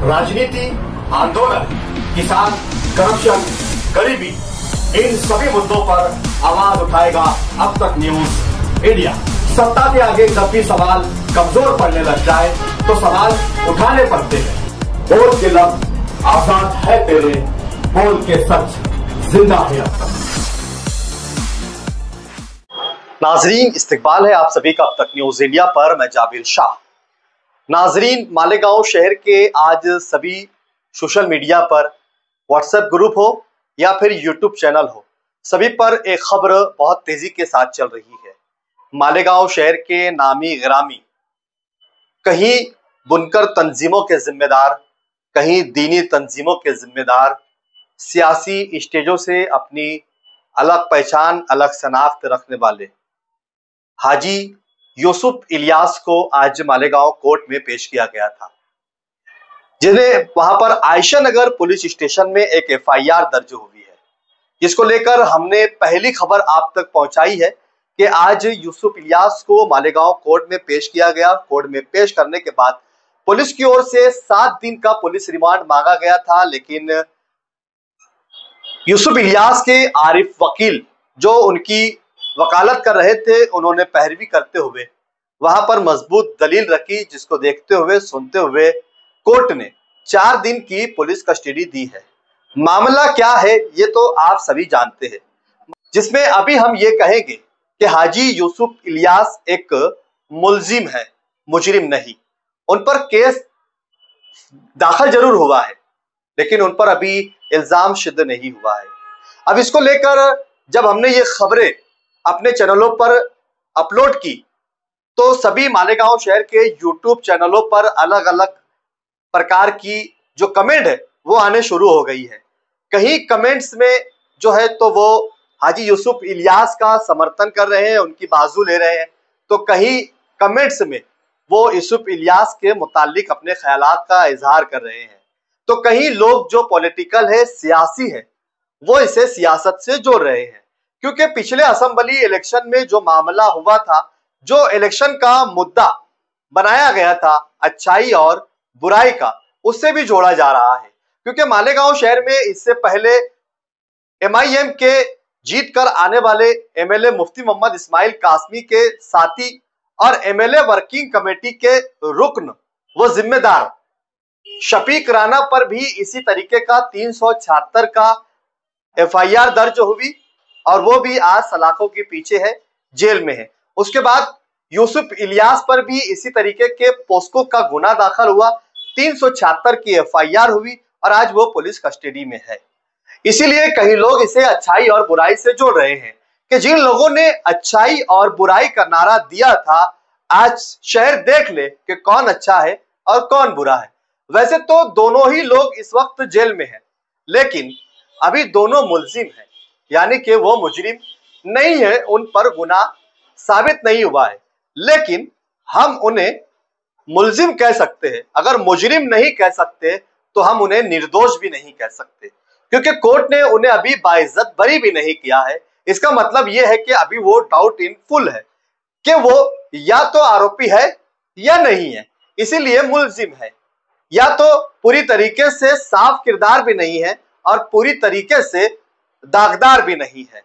राजनीति, आंदोलन, किसान, करप्शन, गरीबी, इन सभी मुद्दों पर आवाज उठाएगा अब तक न्यूज इंडिया। सत्ता के आगे जब भी सवाल कमजोर पड़ने लग जाए तो सवाल उठाने पड़ते हैं। बोल के लफ्ज आजाद है तेरे, बोल के सच जिंदा है अब तक। नाजरीन, इस्तकबाल है आप सभी का अब तक न्यूज इंडिया पर। मैं जाबिर शाह। नाजरीन, मालेगांव शहर के आज सभी सोशल मीडिया पर, व्हाट्सएप ग्रुप हो या फिर यूट्यूब चैनल हो, सभी पर एक खबर बहुत तेजी के साथ चल रही है। मालेगांव शहर के नामी गिरामी कहीं बुनकर तंजीमों के जिम्मेदार, कहीं दीनी तंजीमों के जिम्मेदार, सियासी स्टेजों से अपनी अलग पहचान, अलग शनाख्त रखने वाले हाजी यूसुफ इलियास को आज मालेगांव कोर्ट में पेश किया गया था, जिन्हें वहां पर आयशा नगर पुलिस स्टेशन में एक एफआईआर दर्ज हुई है, जिसको लेकर हमने पहली खबर आप तक पहुंचाई है कि आज यूसुफ इलियास को मालेगांव कोर्ट में पेश किया गया। कोर्ट में पेश करने के बाद पुलिस की ओर से 7 दिन का पुलिस रिमांड मांगा गया था, लेकिन यूसुफ इलियास के आरिफ वकील जो उनकी वकालत कर रहे थे, उन्होंने पैरवी करते हुए वहां पर मजबूत दलील रखी, जिसको देखते हुए, सुनते हुए कोर्ट ने 4 दिन की पुलिस कस्टडी दी है। मामला क्या है ये तो आप सभी जानते हैं, जिसमें अभी हम ये कहेंगे कि हाजी यूसुफ इलियास एक मुलजिम है, मुजरिम नहीं। उन पर केस दाखिल जरूर हुआ है, लेकिन उन पर अभी इल्जाम शिद्द नहीं हुआ है। अब इसको लेकर जब हमने ये खबरें अपने चैनलों पर अपलोड की तो सभी मालेगांव शहर के यूट्यूब चैनलों पर अलग अलग प्रकार की जो कमेंट है वो आने शुरू हो गई है। कहीं कमेंट्स में जो है तो वो हाजी यूसुफ इलियास का समर्थन कर रहे हैं, उनकी बाजू ले रहे हैं, तो कहीं कमेंट्स में वो यूसुफ इलियास के मुतालिक अपने ख्यालात का इजहार कर रहे हैं, तो कहीं लोग जो पॉलिटिकल है, सियासी है, वो इसे सियासत से जोड़ रहे हैं। क्योंकि पिछले असेंबली इलेक्शन में जो मामला हुआ था, जो इलेक्शन का मुद्दा बनाया गया था अच्छाई और बुराई का, उससे भी जोड़ा जा रहा है। क्योंकि मालेगांव शहर में इससे पहले एमआईएम के जीत कर आने वाले एमएलए मुफ्ती मोहम्मद इस्माइल कासमी के साथी और एमएलए वर्किंग कमेटी के रुकन व जिम्मेदार शफीक राणा पर भी इसी तरीके का 376 का एफआईआर दर्ज हुई और वो भी आज सलाखों के पीछे है, जेल में है। उसके बाद यूसुफ इलियास पर भी इसी तरीके के पोस्को का गुना दाखिल हुआ, 376 की एफआईआर हुई और आज वो पुलिस कस्टडी में है। इसीलिए कई लोग इसे अच्छाई और बुराई से जोड़ रहे हैं कि जिन लोगों ने अच्छाई और बुराई का नारा दिया था, आज शहर देख ले कि कौन अच्छा है और कौन बुरा है। वैसे तो दोनों ही लोग इस वक्त जेल में हैं, लेकिन अभी दोनों मुलजिम हैं, यानी कि वो मुजरिम नहीं है, उन पर गुनाह साबित नहीं हुआ है, लेकिन हम उन्हें मुलजिम कह सकते हैं। अगर मुजरिम नहीं कह सकते तो हम उन्हें निर्दोष भी नहीं कह सकते, क्योंकि कोर्ट ने उन्हें अभी बाइज्जत बरी भी नहीं किया है। इसका मतलब यह है कि अभी वो डाउट इन फुल है कि वो या तो आरोपी है या नहीं है, इसीलिए मुलजिम है, या तो पूरी तरीके से साफ किरदार भी नहीं है और पूरी तरीके से दागदार भी नहीं है।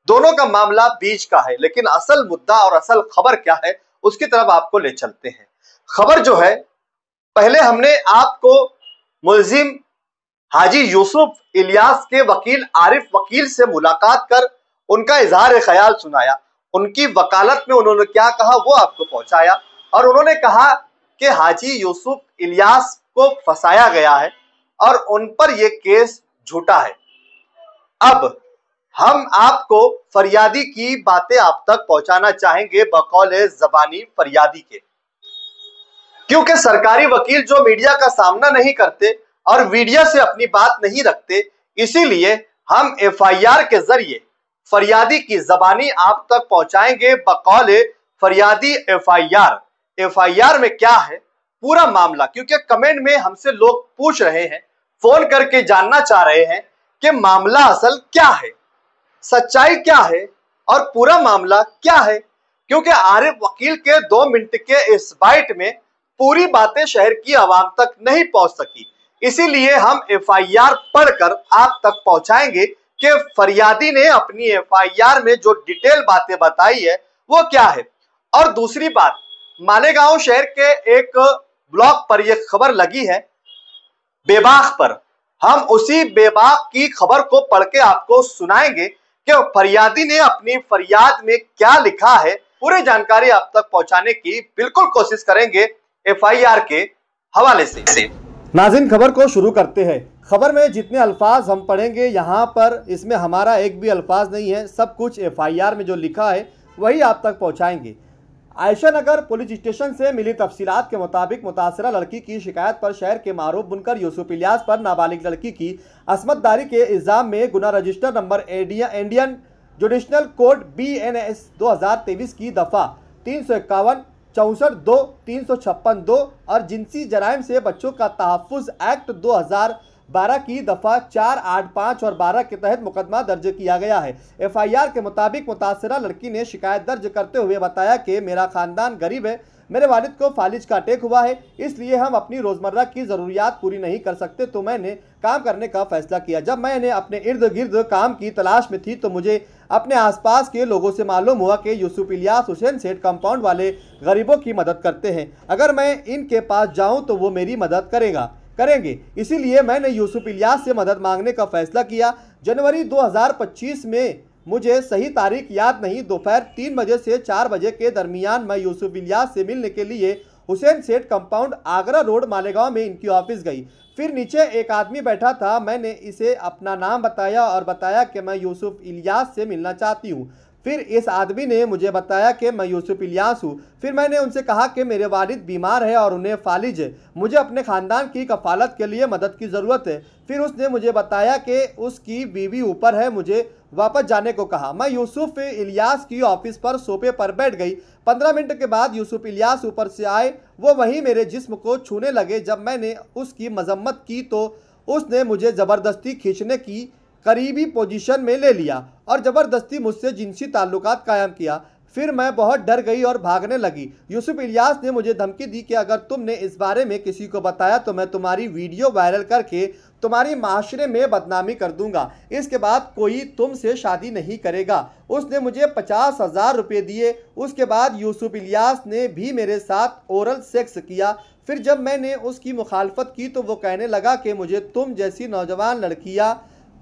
दोनों का मामला बीच का है, लेकिन असल मुद्दा और असल खबर क्या है उसकी तरफ आपको ले चलते हैं। खबर जो है, पहले हमने आपको मुलजिम हाजी यूसुफ इलियास के वकील आरिफ वकील से मुलाकात कर उनका इजहार ख्याल सुनाया, उनकी वकालत में उन्होंने क्या कहा वो आपको पहुंचाया, और उन्होंने कहा कि हाजी यूसुफ इलियास को फंसाया गया है और उन पर यह केस झूठा है। अब हम आपको फरियादी की बातें आप तक पहुंचाना चाहेंगे बकौल जबानी फरियादी के, क्योंकि सरकारी वकील जो मीडिया का सामना नहीं करते और मीडिया से अपनी बात नहीं रखते, इसीलिए हम एफआईआर के जरिए फरियादी की जबानी आप तक पहुंचाएंगे बकौल फरियादी। एफआईआर में क्या है पूरा मामला, क्योंकि कमेंट में हमसे लोग पूछ रहे हैं, फोन करके जानना चाह रहे हैं कि मामला असल क्या है, सच्चाई क्या है और पूरा मामला क्या है। क्योंकि आरिफ वकील के 2 मिनट के इस बाइट में पूरी बातें शहर की आवाम तक नहीं पहुंच सकी, इसीलिए हम एफआईआर पढ़कर आप तक पहुंचाएंगे कि फरियादी ने अपनी एफआईआर में जो डिटेल बातें बताई है वो क्या है। और दूसरी बात, मालेगांव शहर के एक ब्लॉग पर यह खबर लगी है बेबाक पर, हम उसी बेबाक की खबर को पढ़ के आपको सुनाएंगे कि फरियादी ने अपनी फरियाद में क्या लिखा है। पूरी जानकारी आप तक पहुंचाने की बिल्कुल कोशिश करेंगे एफआईआर के हवाले से। नाज़रीन, खबर को शुरू करते हैं। खबर में जितने अल्फाज हम पढ़ेंगे यहाँ पर, इसमें हमारा एक भी अल्फाज नहीं है, सब कुछ एफआईआर में जो लिखा है वही आप तक पहुँचाएंगे। आयशा नगर पुलिस स्टेशन से मिली तफसीलात के मुताबिक मुतासरा लड़की की शिकायत पर शहर के मारूफ बुनकर यूसुफ इलियास पर नाबालिग लड़की की असमतदारी के इल्ज़ाम में गुना register number Indian judicial code BNS 2023 की दफ़ा 351, 64(2), 356(2) और जिनसी जराइम से बच्चों का तहफ़्फ़ुज़ एक्ट 2012 की दफ़ा 4, 8, 5 और 12 के तहत मुकदमा दर्ज किया गया है। एफआईआर के मुताबिक मुतासरा लड़की ने शिकायत दर्ज करते हुए बताया कि मेरा ख़ानदान गरीब है, मेरे वालिद को फालिज का अटैक हुआ है, इसलिए हम अपनी रोज़मर्रा की ज़रूरियात पूरी नहीं कर सकते, तो मैंने काम करने का फ़ैसला किया। जब मैंने अपने इर्द गिर्द काम की तलाश में थी तो मुझे अपने आसपास के लोगों से मालूम हुआ कि यूसुफ इलियास हुसैन सेठ कंपाउंड वाले गरीबों की मदद करते हैं। अगर मैं इनके पास जाऊं तो वो मेरी मदद करेंगे। इसीलिए मैंने यूसुफ इलियास से मदद मांगने का फ़ैसला किया। जनवरी 2025 में, मुझे सही तारीख याद नहीं, दोपहर 3 बजे से 4 बजे के दरमियान मैं यूसुफ इलियास से मिलने के लिए हुसैन सेठ कंपाउंड आगरा रोड मालेगांव में इनकी ऑफिस गई। फिर नीचे एक आदमी बैठा था, मैंने इसे अपना नाम बताया और बताया कि मैं यूसुफ इलियास से मिलना चाहती हूँ। फिर इस आदमी ने मुझे बताया कि मैं यूसुफ इलियास हूँ। फिर मैंने उनसे कहा कि मेरे वालिद बीमार है और उन्हें फालिज है, मुझे अपने ख़ानदान की कफ़ालत के लिए मदद की ज़रूरत है। फिर उसने मुझे बताया कि उसकी बीवी ऊपर है, मुझे वापस जाने को कहा। मैं यूसुफ इलियास की ऑफिस पर सोफे पर बैठ गई। 15 मिनट के बाद यूसुफ इलियास ऊपर से आए, वो वहीं मेरे जिस्म को छूने लगे। जब मैंने उसकी मजम्मत की तो उसने मुझे ज़बरदस्ती खींचने की करीबी पोजीशन में ले लिया और ज़बरदस्ती मुझसे जिनसी ताल्लुकात कायम किया। फिर मैं बहुत डर गई और भागने लगी। यूसुफ इलियास ने मुझे धमकी दी कि अगर तुमने इस बारे में किसी को बताया तो मैं तुम्हारी वीडियो वायरल करके तुम्हारी माशरे में बदनामी कर दूंगा, इसके बाद कोई तुमसे शादी नहीं करेगा। उसने मुझे 50,000 रुपये दिए। उसके बाद यूसुफ इलियास ने भी मेरे साथ ओरल सेक्स किया। फिर जब मैंने उसकी मुखालफत की तो वो कहने लगा कि मुझे तुम जैसी नौजवान लड़कियां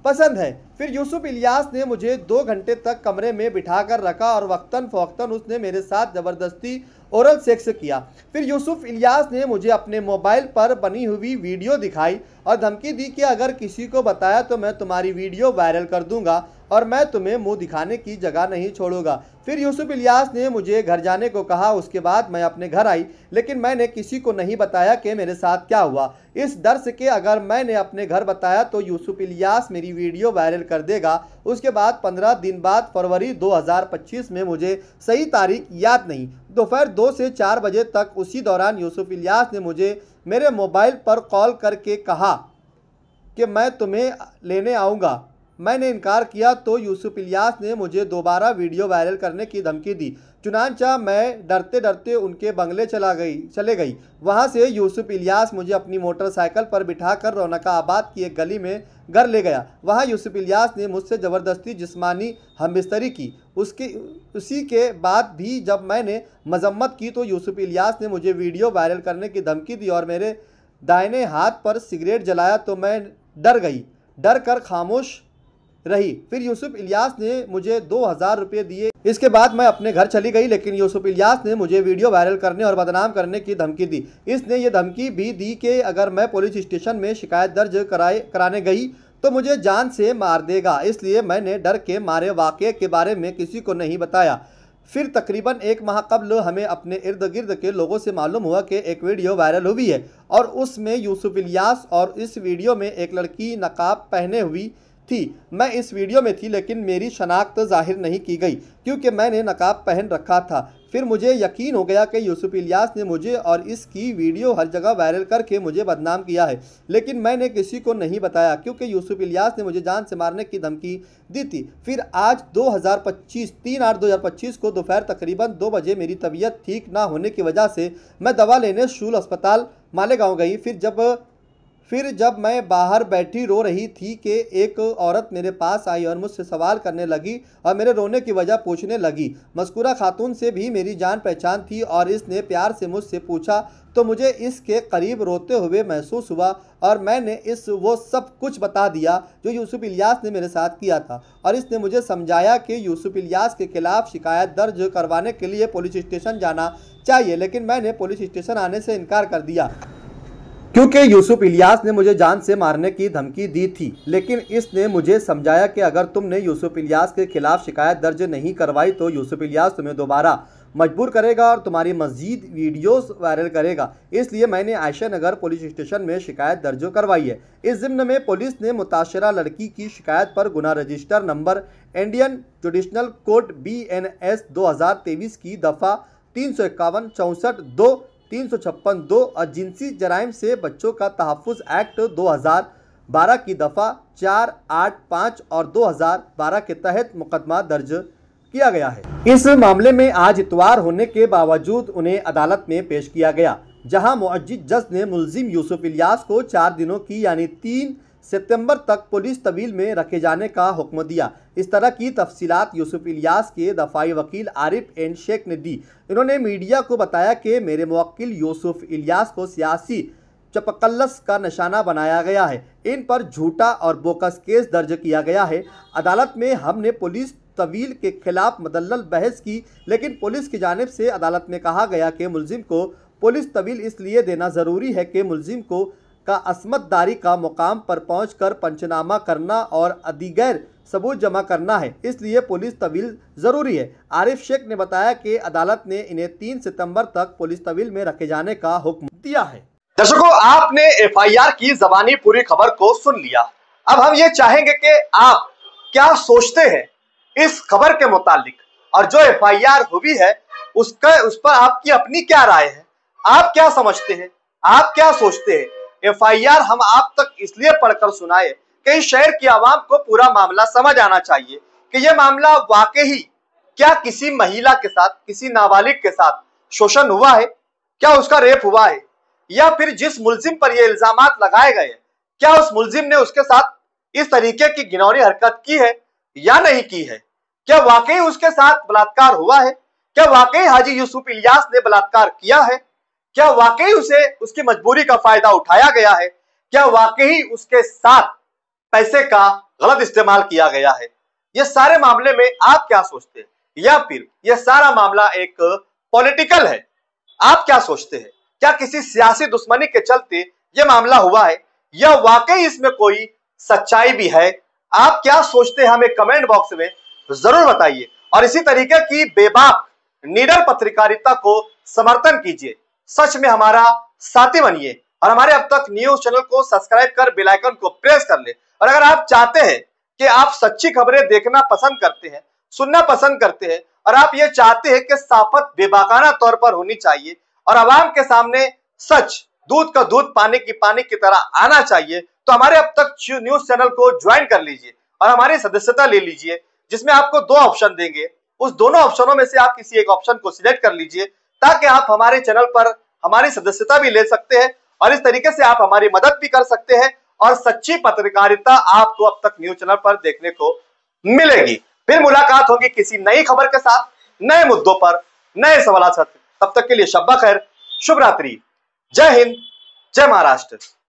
पसंद है। फिर यूसुफ इलियास ने मुझे 2 घंटे तक कमरे में बिठा कर रखा और वक्तन फ़वक्तन उसने मेरे साथ ज़बरदस्ती ओरल सेक्स किया। फिर यूसुफ इलियास ने मुझे अपने मोबाइल पर बनी हुई वीडियो दिखाई और धमकी दी कि अगर किसी को बताया तो मैं तुम्हारी वीडियो वायरल कर दूंगा और मैं तुम्हें मुंह दिखाने की जगह नहीं छोड़ूंगा। फिर यूसुफ इलियास ने मुझे घर जाने को कहा। उसके बाद मैं अपने घर आई, लेकिन मैंने किसी को नहीं बताया कि मेरे साथ क्या हुआ, इस डर से कि अगर मैंने अपने घर बताया तो यूसुफ इलियास मेरी वीडियो वायरल कर देगा। उसके बाद 15 दिन बाद फरवरी 2025 में, मुझे सही तारीख याद नहीं, दोपहर 2 से 4 बजे तक, उसी दौरान यूसुफ इलियास ने मुझे मेरे मोबाइल पर कॉल करके कहा कि मैं तुम्हें लेने आऊँगा। मैंने इनकार किया तो यूसुफ इलियास ने मुझे दोबारा वीडियो वायरल करने की धमकी दी। चुनांचा मैं डरते डरते उनके बंगले चले गई। वहां से यूसुफ इलियास मुझे अपनी मोटरसाइकिल पर बिठाकर रौनकाबाद की एक गली में घर ले गया। वहां यूसुफ इलियास ने मुझसे ज़बरदस्ती जिस्मानी हमबिस्तरी की। उसी के बाद भी जब मैंने मजम्मत की तो यूसुफ इलियास ने मुझे वीडियो वायरल करने की धमकी दी और मेरे दाहिने हाथ पर सिगरेट जलाया तो मैं डर कर खामोश रही। फिर यूसुफ इलियास ने मुझे 2,000 रुपये दिए। इसके बाद मैं अपने घर चली गई, लेकिन यूसुफ इलियास ने मुझे वीडियो वायरल करने और बदनाम करने की धमकी दी। इसने ये धमकी भी दी कि अगर मैं पुलिस स्टेशन में शिकायत दर्ज कराने गई तो मुझे जान से मार देगा, इसलिए मैंने डर के मारे वाक़े के बारे में किसी को नहीं बताया। फिर तकरीबन 1 माह कबल हमें अपने इर्द गिर्द के लोगों से मालूम हुआ कि एक वीडियो वायरल हुई है और उसमें यूसुफ इलियास और इस वीडियो में एक लड़की नकाब पहने हुई थी। मैं इस वीडियो में थी, लेकिन मेरी शनाख्त जाहिर नहीं की गई क्योंकि मैंने नकाब पहन रखा था। फिर मुझे यकीन हो गया कि यूसुफ इलियास ने मुझे और इसकी वीडियो हर जगह वायरल करके मुझे बदनाम किया है, लेकिन मैंने किसी को नहीं बताया क्योंकि यूसुफ इलियास ने मुझे जान से मारने की धमकी दी थी। फिर आज 3/8/2025 को दोपहर तकरीबन 2 बजे मेरी तबीयत ठीक ना होने की वजह से मैं दवा लेने शूल अस्पताल मालेगांव गई। फिर जब मैं बाहर बैठी रो रही थी कि एक औरत मेरे पास आई और मुझसे सवाल करने लगी और मेरे रोने की वजह पूछने लगी। मज़कूरा खातून से भी मेरी जान पहचान थी और इसने प्यार से मुझसे पूछा तो मुझे इसके करीब रोते हुए महसूस हुआ और मैंने वो सब कुछ बता दिया जो यूसुफ इलियास ने मेरे साथ किया था। और इसने मुझे समझाया कि यूसुफ इलियास के खिलाफ शिकायत दर्ज करवाने के लिए पुलिस स्टेशन जाना चाहिए, लेकिन मैंने पुलिस स्टेशन आने से इनकार कर दिया क्योंकि यूसुफ इलियास ने मुझे जान से मारने की धमकी दी थी। लेकिन इसने मुझे समझाया कि अगर तुमने यूसुफ इलियास के खिलाफ शिकायत दर्ज नहीं करवाई तो यूसुफ इलियास तुम्हें दोबारा मजबूर करेगा और तुम्हारी मज़ीद वीडियोस वायरल करेगा, इसलिए मैंने आयशा नगर पुलिस स्टेशन में शिकायत दर्ज करवाई है। इस ज़िम्न में पुलिस ने मुताशरा लड़की की शिकायत पर गुना register number Indian judicial code BNS 2023 की दफ़ा 351, 64, 2, 356, 2 और जिनसी जराइम से बच्चों का तहफ़्फ़ुज़ एक्ट 2012 की दफ़ा 4, 8, 5 और 2012 के तहत मुकदमा दर्ज किया गया है। इस मामले में आज इतवार होने के बावजूद उन्हें अदालत में पेश किया गया, जहां मुअज्जिज जज ने मुल्जिम यूसुफ इलियास को 4 दिनों की यानी 3 सितंबर तक पुलिस तवील में रखे जाने का हुक्म दिया। इस तरह की तफसीलात यूसुफ इलियास के दफाई वकील आरिफ एन शेख ने दी। इन्होंने मीडिया को बताया कि मेरे मुवक्किल यूसुफ इलियास को सियासी चपकल्लस का निशाना बनाया गया है, इन पर झूठा और बोकस केस दर्ज किया गया है। अदालत में हमने पुलिस तवील के खिलाफ मुदल्लल बहस की, लेकिन पुलिस की जानिब से अदालत में कहा गया कि मुल्जिम को पुलिस तवील इसलिए देना ज़रूरी है कि मुल्जिम को का असमतदारी का मुकाम पर पहुंचकर पंचनामा करना और दीगर सबूत जमा करना है, इसलिए पुलिस तवील ज़रूरी है। आरिफ शेख ने बताया कि अदालत ने इन्हें 3 सितंबर तक पुलिस तवील में रखे जाने का हुक्म दिया है। दर्शकों, आपने FIR की ज़बानी पूरी खबर को सुन लिया। अब हम ये चाहेंगे कि आप क्या सोचते हैं इस खबर के मुतालिक, और जो FIR हुई है उस पर आपकी अपनी क्या राय है, आप क्या समझते हैं, आप क्या सोचते हैं। FIR हम आप तक इसलिए पढ़कर सुनाए कि इस शहर की आवाम को पूरा मामला समझ आना चाहिए कि यह मामला वाकई क्या किसी महिला के साथ, किसी नाबालिग के साथ शोषण हुआ है, क्या उसका रेप हुआ है, या फिर जिस मुल्जिम पर यह इल्जामात लगाए गए क्या उस मुल्जिम ने उसके साथ इस तरीके की घिनौनी हरकत की है या नहीं की है, क्या वाकई उसके साथ बलात्कार हुआ है, क्या वाकई हाजी यूसुफ इलियास ने बलात्कार किया है, क्या वाकई उसे उसकी मजबूरी का फायदा उठाया गया है, क्या वाकई उसके साथ पैसे का गलत इस्तेमाल किया गया है। ये सारे मामले में आप क्या सोचते हैं, या फिर यह सारा मामला एक पॉलिटिकल है, आप क्या सोचते हैं। क्या किसी सियासी दुश्मनी के चलते यह मामला हुआ है या वाकई इसमें कोई सच्चाई भी है। आप क्या सोचते हैं हमें कमेंट बॉक्स में जरूर बताइए, और इसी तरीके की बेबाक निडर पत्रकारिता को समर्थन कीजिए, सच में हमारा साथी बनिए, और हमारे अब तक न्यूज चैनल को सब्सक्राइब कर बेल आइकन को प्रेस कर ले। और अगर आप चाहते हैं कि आप सच्ची खबरें देखना पसंद करते हैं, सुनना पसंद करते हैं, और आप ये चाहते हैं कि साफत बेबाकाना तौर पर होनी चाहिए और आवाम के सामने सच दूध का दूध पानी की तरह आना चाहिए, तो हमारे अब तक न्यूज चैनल को ज्वाइन कर लीजिए और हमारी सदस्यता ले लीजिए, जिसमें आपको 2 ऑप्शन देंगे। उस दोनों ऑप्शनों में से आप किसी एक ऑप्शन को सिलेक्ट कर लीजिए, ताकि आप हमारे चैनल पर हमारी सदस्यता भी ले सकते हैं और इस तरीके से आप हमारी मदद भी कर सकते हैं, और सच्ची पत्रकारिता आपको अब तक न्यूज चैनल पर देखने को मिलेगी। फिर मुलाकात होगी किसी नई खबर के साथ, नए मुद्दों पर, नए सवाल। तब तक के लिए शब्बा खैर, शुभ रात्रि, जय हिंद, जय महाराष्ट्र।